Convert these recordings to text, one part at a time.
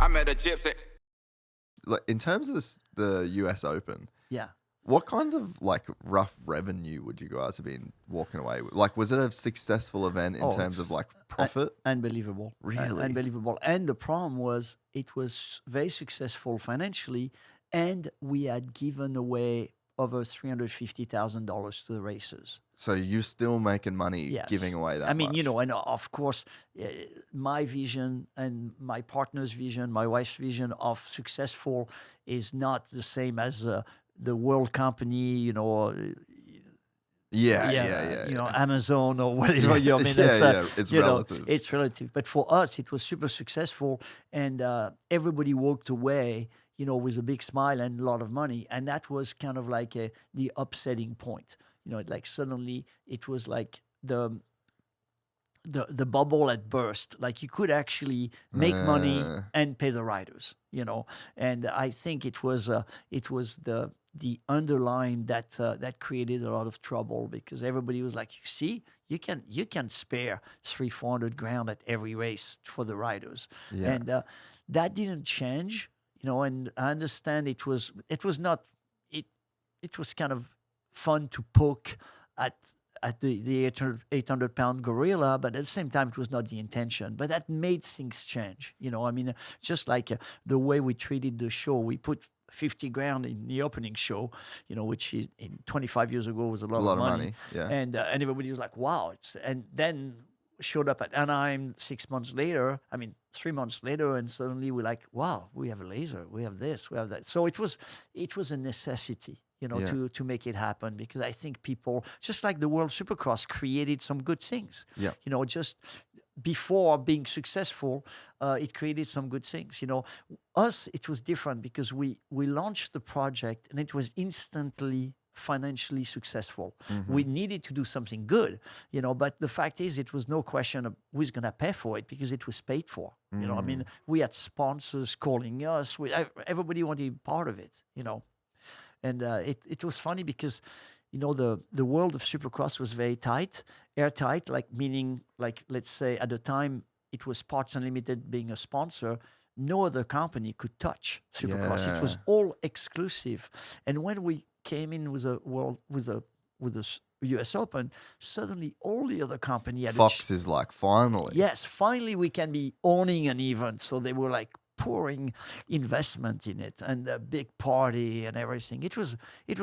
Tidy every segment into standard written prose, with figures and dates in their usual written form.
I met a gypsy. Like, in terms of the US Open, Yeah. what kind of like rough revenue would you guys have been walking away with? Like, was it a successful event in terms of like profit? Unbelievable. Really? Unbelievable. And the problem was it was very successful financially, and we had given away over $350,000 to the racers. So you're still making money Yes. giving away that I mean, much. you know, and of course, my vision and my partner's vision, my wife's vision of successful is not the same as the world company, you know. Yeah. You know, Amazon or whatever. Yeah, I mean, it's you know, relative. it's relative. But for us, it was super successful, and everybody walked away, you know, with a big smile and a lot of money, and that was kind of like the upsetting point. You know, like suddenly it was like the bubble had burst. Like you could actually make money and pay the riders, you know. And I think it was the underline that created a lot of trouble, because everybody was like, you see, you can spare 300-400 grand at every race for the riders. Yeah. And that didn't change, you know. And I understand it was kind of fun to poke at the 800-pound gorilla, but at the same time, it was not the intention. But that made things change, you know. I mean, just like the way we treated the show, we put 50 grand in the opening show, you know, which is in 25 years ago was a lot of money. Yeah. And everybody was like, wow. And then showed up at Anaheim 6 months later, 3 months later, and suddenly we're like, wow, we have a laser, we have this, we have that. So it was a necessity, you know, to make it happen, because I think people, just like the World Supercross, created some good things. Yeah. You know, just before being successful, it created some good things. You know, us, it was different because we launched the project and it was instantly financially successful. We needed to do something good, you know, but the fact is it was no question of who's going to pay for it, because it was paid for. You know, I mean, we had sponsors calling us. Everybody wanted to be part of it, you know. And it was funny because, you know, the world of Supercross was very tight, airtight, like meaning, like, let's say at the time it was Parts Unlimited being a sponsor. No other company could touch Supercross. It was all exclusive. And when we came in with the US Open, suddenly all the other company had Fox is like, finally. Yes, finally we can be owning an event. So they were like pouring investment in it, and a big party and everything. It was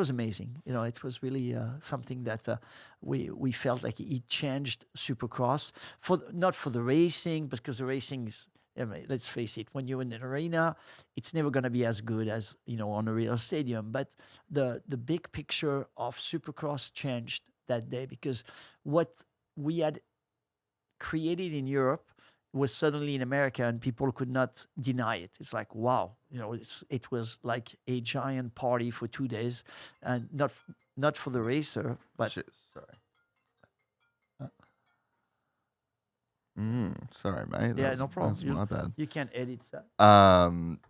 amazing. You know, it was really something that we felt like it changed Supercross, not for the racing, because the racing is, I mean, let's face it, when you're in an arena, it's never going to be as good as, you know, on a real stadium. But the big picture of Supercross changed that day, because what we had created in Europe was suddenly in America, and people could not deny it. It's like, wow, you know, it was like a giant party for 2 days, and not for the racer, but Sorry. Sorry, mate. yeah, no problem. That's my bad. You can't edit that.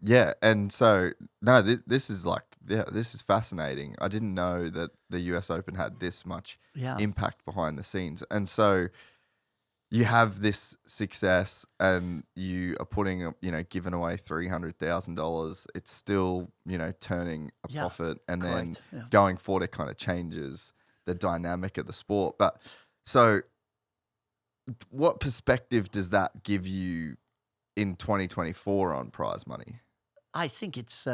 Yeah, and so no, this is like, this is fascinating. I didn't know that the US Open had this much impact behind the scenes, and so you have this success, and you are putting, you know, giving away $300,000. It's still, you know, turning a profit, and then going forward, it kind of changes the dynamic of the sport. But so, what perspective does that give you in 2024 on prize money? I think it's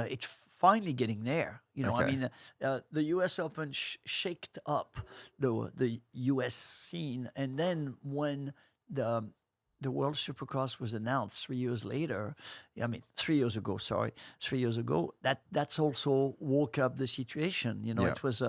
finally getting there. You know, I mean, the US Open shaked up the US scene, and then when the World Supercross was announced 3 years later, 3 years ago, that's also woke up the situation. You know, it was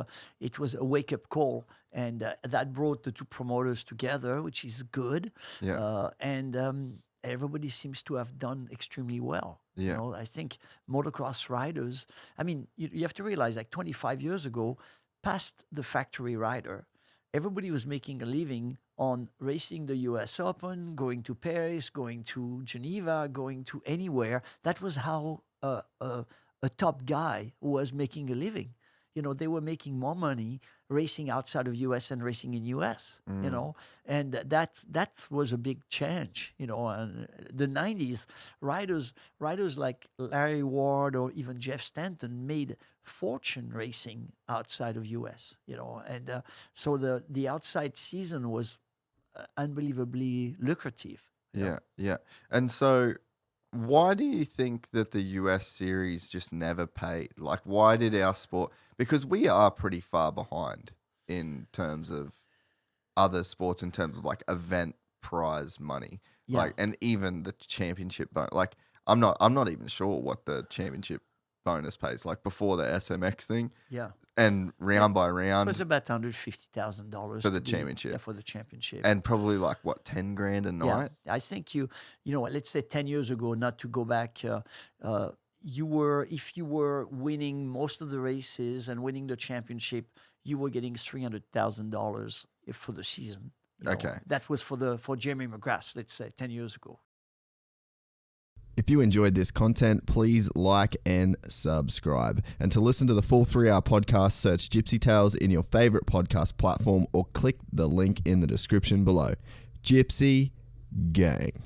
a wake up call, and that brought the two promoters together, which is good. And everybody seems to have done extremely well. You know, I think motocross riders, I mean, you have to realize, like 25 years ago, past the factory rider, everybody was making a living on racing the US Open, going to Paris, going to Geneva, going to anywhere. That was how a top guy was making a living. They were making more money racing outside of US and racing in US, and that was a big change, and the 90s riders like Larry Ward or even Jeff Stanton made fortune racing outside of US, and so the outside season was unbelievably lucrative. Yeah. And so why do you think that the US series just never paid? Like, why did our sport, because we are pretty far behind in terms of other sports, in terms of like event prize money, like, and even the championship bonus. Like, I'm not even sure what the championship bonus pays, like before the SMX thing. Yeah. And round by round, it was about $150,000 for the championship. For the championship, and probably like what, 10 grand a night. I think let's say 10 years ago, not to go back. If you were winning most of the races and winning the championship, you were getting $300,000 for the season. Okay, that was for Jeremy McGrath, let's say 10 years ago. If you enjoyed this content, please like and subscribe. And to listen to the full 3-hour podcast, search Gypsy Tales in your favorite podcast platform or click the link in the description below. Gypsy Gang.